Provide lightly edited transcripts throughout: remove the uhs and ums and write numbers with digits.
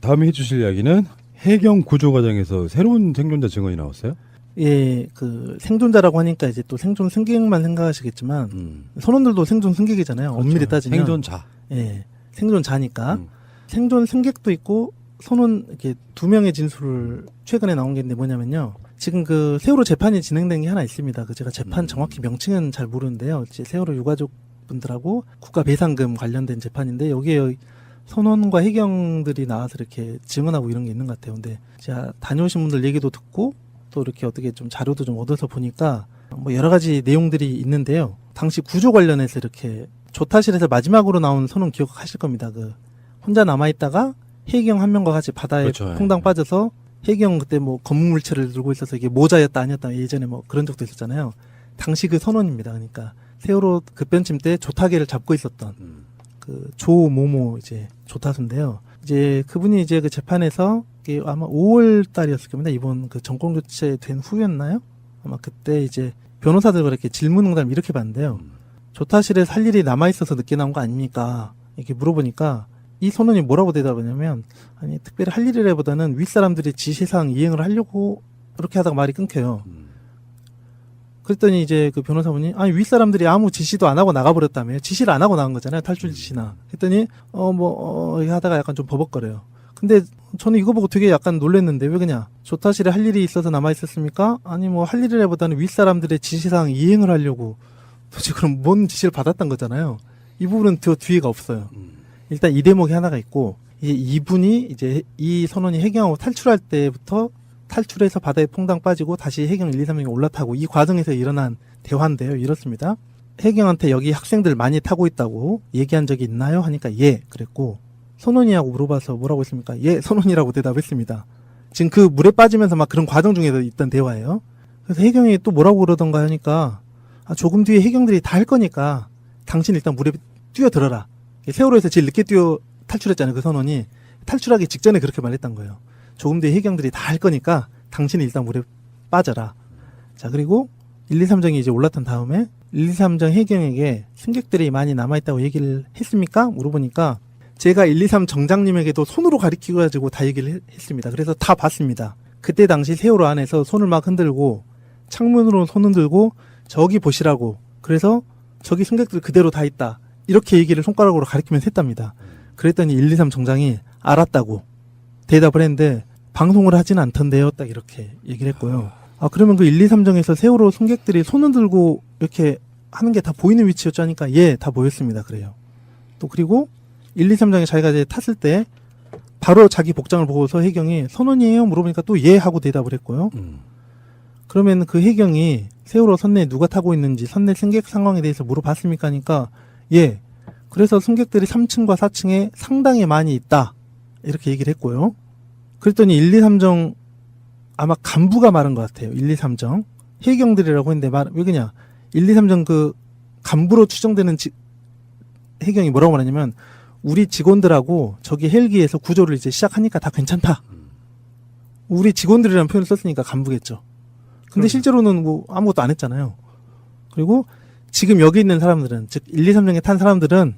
다음에 해주실 이야기는 해경 구조 과정에서 새로운 생존자 증언이 나왔어요? 예, 그 생존자라고 하니까 이제 또 생존 승객만 생각하시겠지만 선원들도 생존 승객이잖아요. 그렇죠. 엄밀히 따지면 생존자. 예, 생존자니까 생존 승객도 있고 선원 이렇게 두 명의 진술을 최근에 나온 게 있는데 뭐냐면요. 지금 그 세월호 재판이 진행된 게 하나 있습니다. 그 제가 재판 정확히 명칭은 잘 모르는데요. 이제 세월호 유가족 분들하고 국가 배상금 관련된 재판인데 여기에 선원과 해경들이 나와서 이렇게 증언하고 이런 게 있는 것 같아요. 근데 제가 다녀오신 분들 얘기도 듣고 또 이렇게 어떻게 좀 자료도 좀 얻어서 보니까 뭐 여러 가지 내용들이 있는데요. 당시 구조 관련해서 이렇게 조타실에서 마지막으로 나온 선원 기억하실 겁니다. 그 혼자 남아있다가 해경 한 명과 같이 바다에 그렇죠. 퐁당 빠져서 해경 그때 뭐 검은 물체를 들고 있어서 이게 모자였다 아니었다 예전에 뭐 그런 적도 있었잖아요. 당시 그 선원입니다. 그러니까 세월호 급변침 때 조타계를 잡고 있었던 그 조모모 이제 조타수인데요. 이제 그분이 이제 그 재판에서 이게 아마 5월 달이었을 겁니다. 이번 그 정권 교체된 후였나요? 아마 그때 이제 변호사들과 이렇게 질문응답 이렇게 받는데요. 조타실에서 할 일이 남아 있어서 늦게 나온 거 아닙니까? 이렇게 물어보니까 이 선원이 뭐라고 대답하냐면 아니 특별히 할 일이라보다는 윗사람들이 지시사항 이행을 하려고 그렇게 하다가 말이 끊겨요. 그랬더니 이제 그 변호사분이 아니 윗사람들이 아무 지시도 안 하고 나가버렸다며 지시를 안 하고 나간 거잖아요. 탈출 지시나. 했더니 하다가 약간 좀 버벅거려요. 근데 저는 이거 보고 되게 약간 놀랐는데 왜 그냥 조타실에 할 일이 있어서 남아 있었습니까? 아니 뭐 할 일이라보다는 윗사람들의 지시사항 이행을 하려고 도대체 그럼 뭔 지시를 받았던 거잖아요. 이 부분은 더 뒤에가 없어요. 일단 이 대목이 하나가 있고 이제 이분이 이제 이 선원이 해경하고 탈출할 때부터 탈출해서 바다에 퐁당 빠지고 다시 해경 1, 2, 3명이 올라타고 이 과정에서 일어난 대화인데요. 이렇습니다. 해경한테 여기 학생들 많이 타고 있다고 얘기한 적이 있나요? 하니까 예 그랬고 선원이라고 물어봐서 뭐라고 했습니까? 예 선원이라고 대답했습니다. 지금 그 물에 빠지면서 막 그런 과정 중에서 있던 대화예요. 그래서 해경이 또 뭐라고 그러던가 하니까 조금 뒤에 해경들이 다 할 거니까 당신 일단 물에 뛰어들어라. 세월호에서 제일 늦게 탈출했잖아요. 그 선원이 탈출하기 직전에 그렇게 말했던 거예요. 조금 뒤에 해경들이 다 할 거니까 당신은 일단 물에 빠져라. 자 그리고 1, 2, 3정이 이제 올라탄 다음에 1, 2, 3정 해경에게 승객들이 많이 남아있다고 얘기를 했습니까? 물어보니까 제가 1, 2, 3 정장님에게도 손으로 가리키고 가지고 다 얘기를 했습니다. 그래서 다 봤습니다. 그때 당시 세월호 안에서 손을 막 흔들고 창문으로 손 흔들고 저기 보시라고 그래서 저기 승객들 그대로 다 있다. 이렇게 얘기를 손가락으로 가리키면서 했답니다. 그랬더니 1, 2, 3 정장이 알았다고 대답을 했는데 방송을 하진 않던데요. 딱 이렇게 얘기를 했고요. 그러면 그 1, 2, 3정에서 세월호 승객들이 손을 들고 이렇게 하는 게 다 보이는 위치였죠 하니까 예, 다 보였습니다. 그래요. 또 그리고 1, 2, 3정에 자기가 이제 탔을 때 바로 자기 복장을 보고서 해경이 선원이에요? 물어보니까 또 예 하고 대답을 했고요. 그러면 그 해경이 세월호 선내에 누가 타고 있는지 선내 승객 상황에 대해서 물어봤습니까? 하니까 예. 그래서 승객들이 3층과 4층에 상당히 많이 있다. 이렇게 얘기를 했고요. 그랬더니 1, 2, 3정 아마 간부가 말한 것 같아요. 1, 2, 3정. 해경들이라고 했는데 왜 그냥 1, 2, 3정 그 간부로 추정되는 해경이 뭐라고 말하냐면 우리 직원들하고 저기 헬기에서 구조를 이제 시작하니까 다 괜찮다. 우리 직원들이라는 표현을 썼으니까 간부겠죠. 근데 실제로는 뭐 아무것도 안 했잖아요. 그리고 지금 여기 있는 사람들은 즉 1, 2, 3정에 탄 사람들은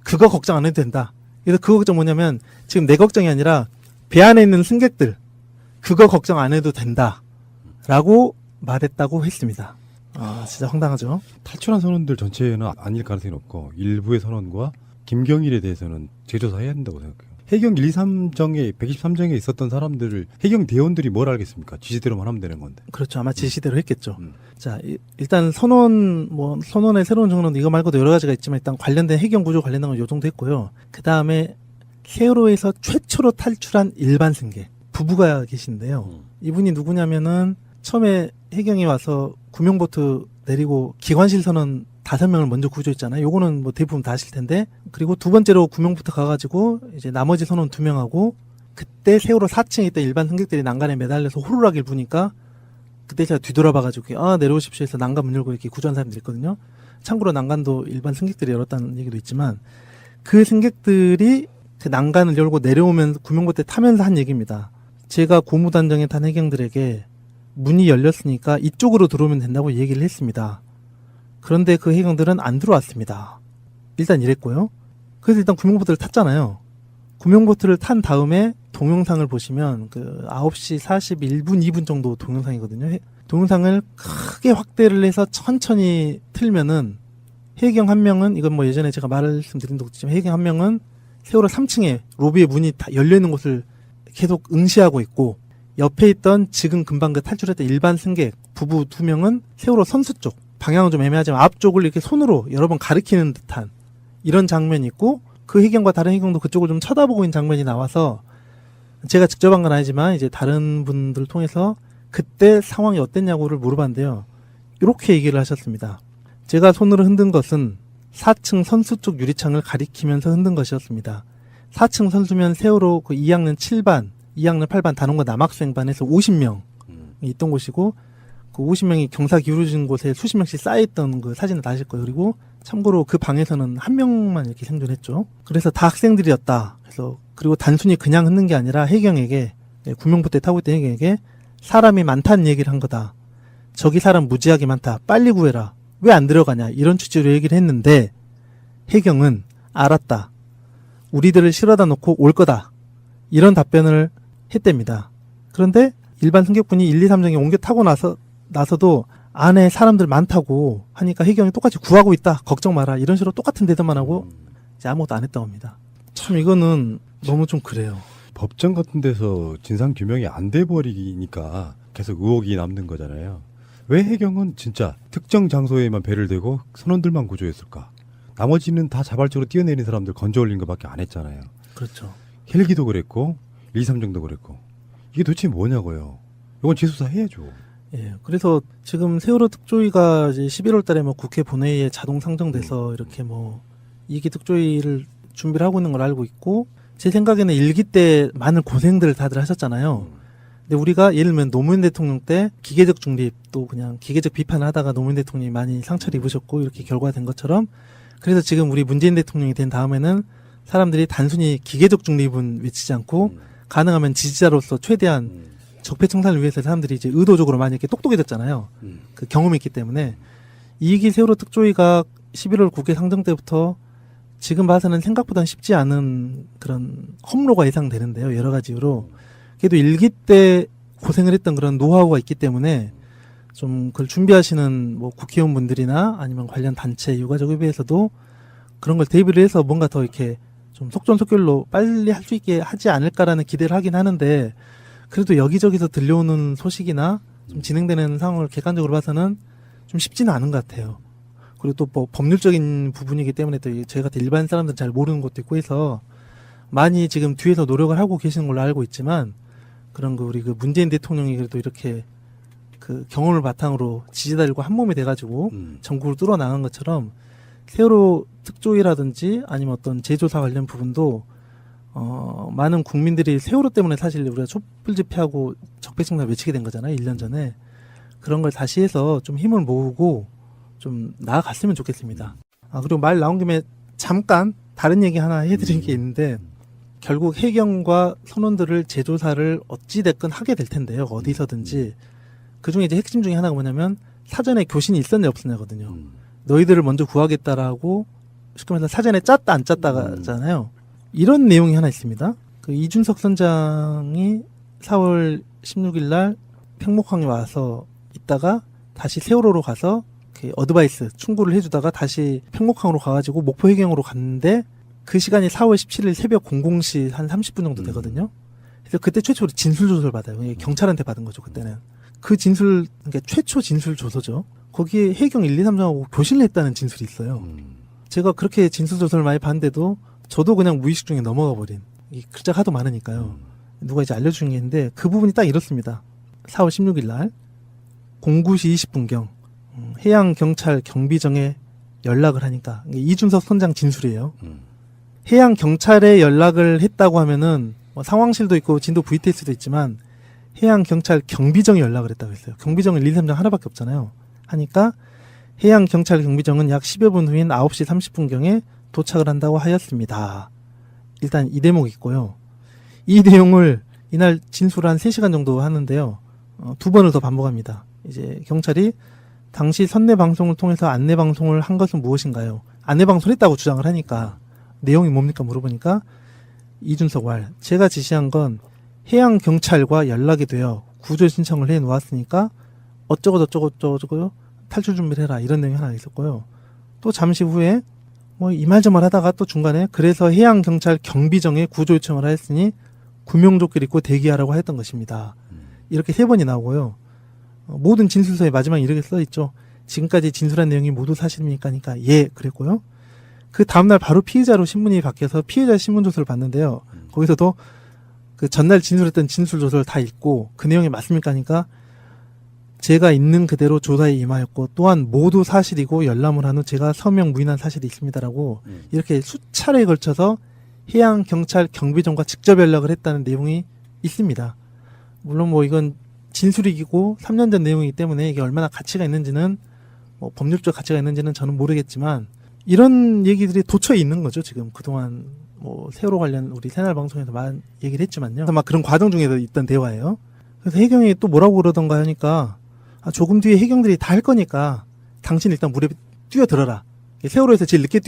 그거 걱정 안 해도 된다. 그래서 그거 걱정 뭐냐면 지금 내 걱정이 아니라 배 안에 있는 승객들 그거 걱정 안 해도 된다. 라고 말했다고 했습니다. 진짜 황당하죠. 탈출한 선원들 전체는 아닐 가능성이 높고 일부의 선원과 김경일에 대해서는 재조사해야 된다고 생각해요. 해경 1, 2, 3정에 123정에 있었던 사람들을 해경 대원들이 뭘 알겠습니까? 지시대로만 하면 되는 건데. 그렇죠. 아마 지시대로 했겠죠. 자, 일단 선원의 새로운 정론 이거 말고도 여러 가지가 있지만 일단 관련된 해경 구조 관련된 건 요 정도 했고요. 그 다음에 세월호에서 최초로 탈출한 일반 승객 부부가 계신데요. 이분이 누구냐면은 처음에 해경이 와서 구명보트 내리고 기관실 선원 5명을 먼저 구조했잖아요. 요거는 뭐 대부분 다 아실 텐데. 그리고 두 번째로 구명부터 가가지고 이제 나머지 선원 2명하고 그때 세월호 4층에 있던 일반 승객들이 난간에 매달려서 호루라기를 부니까 그때 제가 뒤돌아봐가지고 내려오십시오 해서 난간 문 열고 이렇게 구조한 사람들이 있거든요. 참고로 난간도 일반 승객들이 열었다는 얘기도 있지만 그 승객들이 그 난간을 열고 내려오면서 구명보트에 타면서 한 얘기입니다. 제가 고무단정에 탄 해경들에게 문이 열렸으니까 이쪽으로 들어오면 된다고 얘기를 했습니다. 그런데 그 해경들은 안 들어왔습니다. 일단 이랬고요. 그래서 일단 구명보트를 탔잖아요. 구명보트를 탄 다음에 동영상을 보시면 그 9시 41분, 2분 정도 동영상이거든요. 동영상을 크게 확대를 해서 천천히 틀면은 해경 한 명은, 이건 뭐 예전에 제가 말씀드린 적도 있지만, 해경 한 명은 세월호 3층에 로비의 문이 다 열려있는 곳을 계속 응시하고 있고, 옆에 있던 지금 금방 그 탈출했던 일반 승객 부부 2명은 세월호 선수 쪽, 방향은 좀 애매하지만 앞쪽을 이렇게 손으로 여러 번 가리키는 듯한 이런 장면이 있고, 그 해경과 다른 해경도 그쪽을 좀 쳐다보고 있는 장면이 나와서, 제가 직접 한 건 아니지만 이제 다른 분들 통해서 그때 상황이 어땠냐고를 물어봤는데요. 이렇게 얘기를 하셨습니다. 제가 손으로 흔든 것은 4층 선수 쪽 유리창을 가리키면서 흔든 것이었습니다. 4층 선수면 세월호 그 2학년 7반, 2학년 8반 단원과 남학생반에서 50명이 있던 곳이고, 그 50명이 경사 기울어진 곳에 수십 명씩 쌓여있던 그 사진을 다 아실 거예요. 그리고 참고로 그 방에서는 한 명만 이렇게 생존했죠. 그래서 다 학생들이었다. 그래서 그리고 단순히 그냥 흔든 게 아니라 해경에게, 구명부대 타고 있던 해경에게 사람이 많다는 얘기를 한 거다. 저기 사람 무지하게 많다. 빨리 구해라. 왜 안 들어가냐. 이런 취지로 얘기를 했는데 해경은 알았다. 우리들을 실어다 놓고 올 거다. 이런 답변을 했답니다. 그런데 일반 승객분이 1, 2, 3정에 옮겨 타고 나서도 안에 사람들 많다고 하니까 해경이 똑같이 구하고 있다. 걱정 마라. 이런 식으로 똑같은 대답만 하고 이제 아무것도 안 했다고 합니다. 참 이거는 너무 좀 그래요. 법정 같은 데서 진상 규명이 안 돼 버리니까 계속 의혹이 남는 거잖아요. 왜 해경은 진짜 특정 장소에만 배를 대고 선원들만 구조했을까? 나머지는 다 자발적으로 뛰어내린 사람들 건져 올린 것밖에 안 했잖아요. 그렇죠. 헬기도 그랬고 1, 2, 3정도 그랬고. 이게 도대체 뭐냐고요. 이건 재수사 해야죠. 예. 그래서 지금 세월호 특조위가 이제 11월 달에 뭐 국회 본회의에 자동 상정돼서 이렇게 뭐 2기 특조위를 준비를 하고 있는 걸 알고 있고, 제 생각에는 1기 때 많은 고생들을 다들 하셨잖아요. 근데 우리가 예를 들면 노무현 대통령 때 기계적 중립, 또 그냥 기계적 비판을 하다가 노무현 대통령이 많이 상처를 입으셨고 이렇게 결과가 된 것처럼, 그래서 지금 우리 문재인 대통령이 된 다음에는 사람들이 단순히 기계적 중립은 외치지 않고 가능하면 지지자로서 최대한 적폐청산을 위해서 사람들이 이제 의도적으로 많이 이렇게 똑똑해졌잖아요. 그 경험이 있기 때문에. 2기 세월호 특조위가 11월 국회 상정 때부터 지금 봐서는 생각보다는 쉽지 않은 그런 험로가 예상되는데요. 여러 가지 이유로. 그래도 1기 때 고생을 했던 그런 노하우가 있기 때문에 좀 그걸 준비하시는 뭐 국회의원분들이나 아니면 관련 단체, 유가족협의회에서도 그런 걸 대비를 해서 뭔가 더 이렇게 좀 속전속결로 빨리 할 수 있게 하지 않을까라는 기대를 하긴 하는데, 그래도 여기저기서 들려오는 소식이나 좀 진행되는 상황을 객관적으로 봐서는 좀 쉽지는 않은 것 같아요. 그리고 또 뭐 법률적인 부분이기 때문에 또 저희 같은 일반 사람들은 잘 모르는 것도 있고 해서 많이 지금 뒤에서 노력을 하고 계시는 걸로 알고 있지만, 그런 그 우리 그 문재인 대통령이 그래도 이렇게 그 경험을 바탕으로 지지자들과 한 몸이 돼가지고 전국을 뚫어 나간 것처럼 세월호 특조위라든지 아니면 어떤 재조사 관련 부분도 많은 국민들이 세월호 때문에 사실 우리가 촛불 집회하고 적폐청산 외치게 된 거잖아요. 1년 전에. 그런 걸 다시 해서 좀 힘을 모으고 좀 나아갔으면 좋겠습니다. 그리고 말 나온 김에 잠깐 다른 얘기 하나 해드린 게 있는데, 결국 해경과 선원들을 재조사를 어찌됐건 하게 될 텐데요. 어디서든지. 그 중에 이제 핵심 중에 하나가 뭐냐면 사전에 교신이 있었냐 없었냐거든요. 너희들을 먼저 구하겠다라고 쉽게 말해서 사전에 짰다 안 짰다잖아요. 이런 내용이 하나 있습니다. 그 이준석 선장이 4월 16일 날 팽목항에 와서 있다가 다시 세월호로 가서 그 어드바이스 충고를 해주다가 다시 팽목항으로 가가지고 목포 해경으로 갔는데, 그 시간이 4월 17일 새벽 00시 한 30분 정도 되거든요. 그래서 그때 최초로 진술 조서를 받아요. 경찰한테 받은 거죠, 그때는. 그 진술, 그러니까 최초 진술 조서죠. 거기에 해경 1, 2, 3정하고 교신을 했다는 진술이 있어요. 제가 그렇게 진술 조서를 많이 봤는데도 저도 그냥 무의식 중에 넘어가 버린, 이 글자가 하도 많으니까요. 누가 이제 알려준 게 있는데 그 부분이 딱 이렇습니다. 4월 16일 날 09시 20분경 해양경찰 경비정에 연락을 하니까, 이준석 선장 진술이에요. 해양경찰에 연락을 했다고 하면은 뭐 상황실도 있고 진도 VTS도 있지만 해양경찰 경비정에 연락을 했다고 했어요. 경비정은 1, 2, 3정 하나밖에 없잖아요. 하니까 해양경찰 경비정은 약 10여 분 후인 9시 30분경에 도착을 한다고 하였습니다. 일단 이 대목이 있고요. 이 내용을 이날 진술을 한 3시간 정도 하는데요. 2번을 더 반복합니다. 이제 경찰이 당시 선내방송을 통해서 안내방송을 한 것은 무엇인가요? 안내방송을 했다고 주장을 하니까 내용이 뭡니까 물어보니까 이준석 왈, 제가 지시한 건 해양 경찰과 연락이 되어 구조 신청을 해 놓았으니까 어쩌고 탈출 준비를 해라 이런 내용이 하나 있었고요. 또 잠시 후에 뭐 이 말 저 말 하다가 또 중간에 그래서 해양 경찰 경비정에 구조 요청을 하였으니 구명조끼를 입고 대기하라고 했던 것입니다. 이렇게 3번이 나오고요. 모든 진술서에 마지막에 이렇게 써 있죠. 지금까지 진술한 내용이 모두 사실입니까? 예, 그랬고요. 그 다음날 바로 피해자로 신문이 바뀌어서 피해자 신문 조서를 봤는데요. 거기서도 그 전날 진술했던 진술 조서를 다 읽고 그 내용이 맞습니까? 하니까 제가 있는 그대로 조사에 임하였고 또한 모두 사실이고 열람을 한 후 제가 서명 무인한 사실이 있습니다라고 이렇게 수차례에 걸쳐서 해양 경찰 경비정과 직접 연락을 했다는 내용이 있습니다. 물론 뭐 이건 진술이고 3년 전 내용이기 때문에 이게 얼마나 가치가 있는지는 뭐 법률적 가치가 있는지는 저는 모르겠지만 이런 얘기들이 도처에 있는 거죠. 지금 그동안 뭐 세월호 관련 우리 새날 방송에서 많이 얘기를 했지만요. 막 그런 과정 중에서 있던 대화예요. 그래서 해경이 또 뭐라고 그러던가 하니까 조금 뒤에 해경들이 다 할 거니까 당신 일단 물에 뛰어들어라. 세월호에서 제일 늦게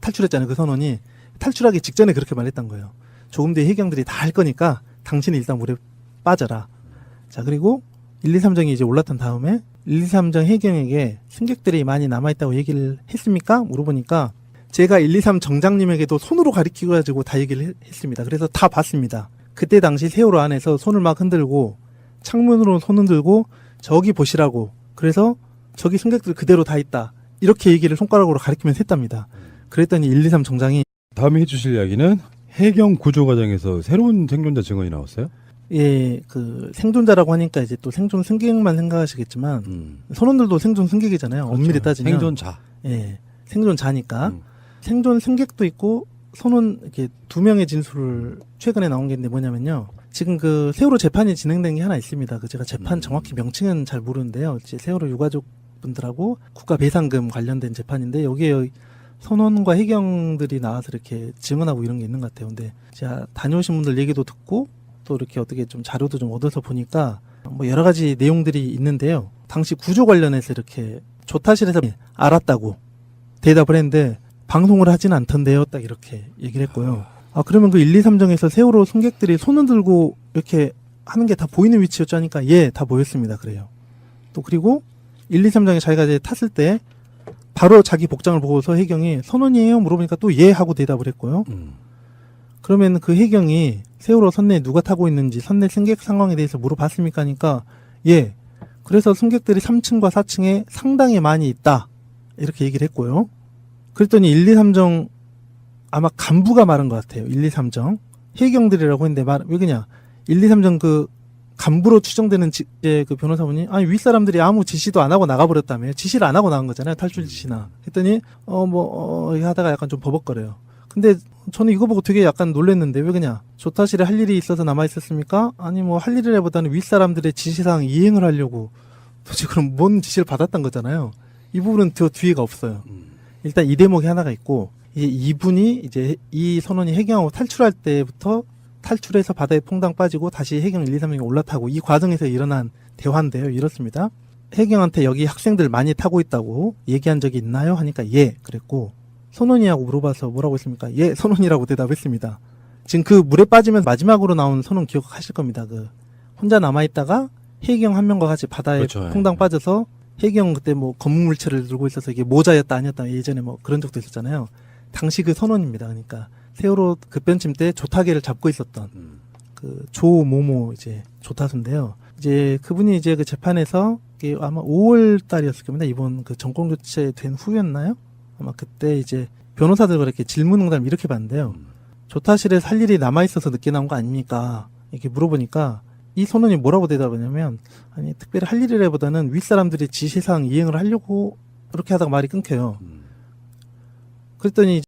탈출했잖아요. 그 선원이 탈출하기 직전에 그렇게 말했던 거예요. 조금 뒤에 해경들이 다 할 거니까 당신이 일단 물에 빠져라. 자, 그리고 1, 2, 3정이 이제 올랐던 다음에 1, 2, 3정 해경에게 승객들이 많이 남아있다고 얘기를 했습니까? 물어보니까 제가 1, 2, 3 정장님에게도 손으로 가리키고 가지고 다 얘기를 했습니다. 그래서 다 봤습니다. 그때 당시 세월호 안에서 손을 막 흔들고 창문으로 손 흔들고 저기 보시라고 그래서 저기 승객들 그대로 다 있다. 이렇게 얘기를 손가락으로 가리키면서 했답니다. 그랬더니 1, 2, 3 정장이 다음에 해주실 이야기는 해경 구조 과정에서 새로운 생존자 증언이 나왔어요? 예, 그 생존자라고 하니까 이제 또 생존 승객만 생각하시겠지만 선원들도 생존 승객이잖아요. 그렇죠. 엄밀히 따지면 생존자. 예, 생존자니까 생존 승객도 있고 선원 이렇게 2명의 진술을 최근에 나온 게 있는데 뭐냐면요. 지금 그 세월호 재판이 진행된 게 하나 있습니다. 그 제가 재판 정확히 명칭은 잘 모르는데요. 이제 세월호 유가족 분들하고 국가 배상금 관련된 재판인데 여기에 선원과 해경들이 나와서 이렇게 증언하고 이런 게 있는 것 같아요. 근데 제가 다녀오신 분들 얘기도 듣고 또 이렇게 어떻게 좀 자료도 좀 얻어서 보니까 뭐 여러 가지 내용들이 있는데요. 당시 구조 관련해서 이렇게 조타실에서 알았다고 대답을 했는데 방송을 하진 않던데요. 딱 이렇게 얘기를 했고요. 그러면 그 1, 2, 3정에서 세월호 승객들이 손을 들고 이렇게 하는 게 다 보이는 위치였죠 하니까 예, 다 보였습니다. 그래요. 또 그리고 1, 2, 3정에 자기가 이제 탔을 때 바로 자기 복장을 보고서 해경이 선원이에요? 물어보니까 또 예 하고 대답을 했고요. 그러면 그 해경이 세월호 선내에 누가 타고 있는지 선내 승객 상황에 대해서 물어봤습니까? 하니까 예. 그래서 승객들이 3층과 4층에 상당히 많이 있다. 이렇게 얘기를 했고요. 그랬더니 1, 2, 3정 아마 간부가 말한 것 같아요. 1, 2, 3정. 해경들이라고 했는데 왜 그냐. 1, 2, 3정 그 간부로 추정되는 그 변호사분이 아니 윗사람들이 아무 지시도 안 하고 나가버렸다며. 지시를 안 하고 나간 거잖아요. 탈출 지시나. 했더니 하다가 약간 좀 버벅거려요. 근데 저는 이거 보고 되게 약간 놀랐는데 왜 그냐. 조타실에 할 일이 있어서 남아있었습니까? 아니 뭐 할 일이라보다는 윗사람들의 지시사항 이행을 하려고 도대체 그럼 뭔 지시를 받았던 거잖아요. 이 부분은 더 뒤에가 없어요. 일단 이 대목이 하나가 있고 이분이 이제 이 선원이 해경하고 탈출할 때부터 탈출해서 바다에 퐁당 빠지고 다시 해경 1, 2, 3명이 올라타고 이 과정에서 일어난 대화인데요. 이렇습니다. 해경한테 여기 학생들 많이 타고 있다고 얘기한 적이 있나요? 하니까 예 그랬고 선원이라고 물어봐서 뭐라고 했습니까? 예 선원이라고 대답했습니다. 지금 그 물에 빠지면 마지막으로 나온 선원 기억하실 겁니다. 그 혼자 남아있다가 해경 한 명과 같이 바다에 그렇죠. 퐁당 빠져서 해경 그때 뭐 검은 물체를 들고 있어서 이게 모자였다 아니었다 예전에 뭐 그런 적도 있었잖아요. 당시 그 선원입니다. 그러니까 세월호 급변침 때 조타계를 잡고 있었던 그 조모모 이제 조타수인데요. 이제 그분이 이제 그 재판에서 이게 아마 5월 달이었을 겁니다. 이번 그 정권 교체된 후였나요? 아마 그때 이제 변호사들과 이렇게 질문응답 이렇게 봤는데요. 조타실에서 할 일이 남아 있어서 늦게 나온 거 아닙니까? 이렇게 물어보니까 이 선원이 뭐라고 대답하냐면 아니 특별히 할 일이라보다는 윗사람들이 지시사항 이행을 하려고 그렇게 하다가 말이 끊겨요. 그랬더니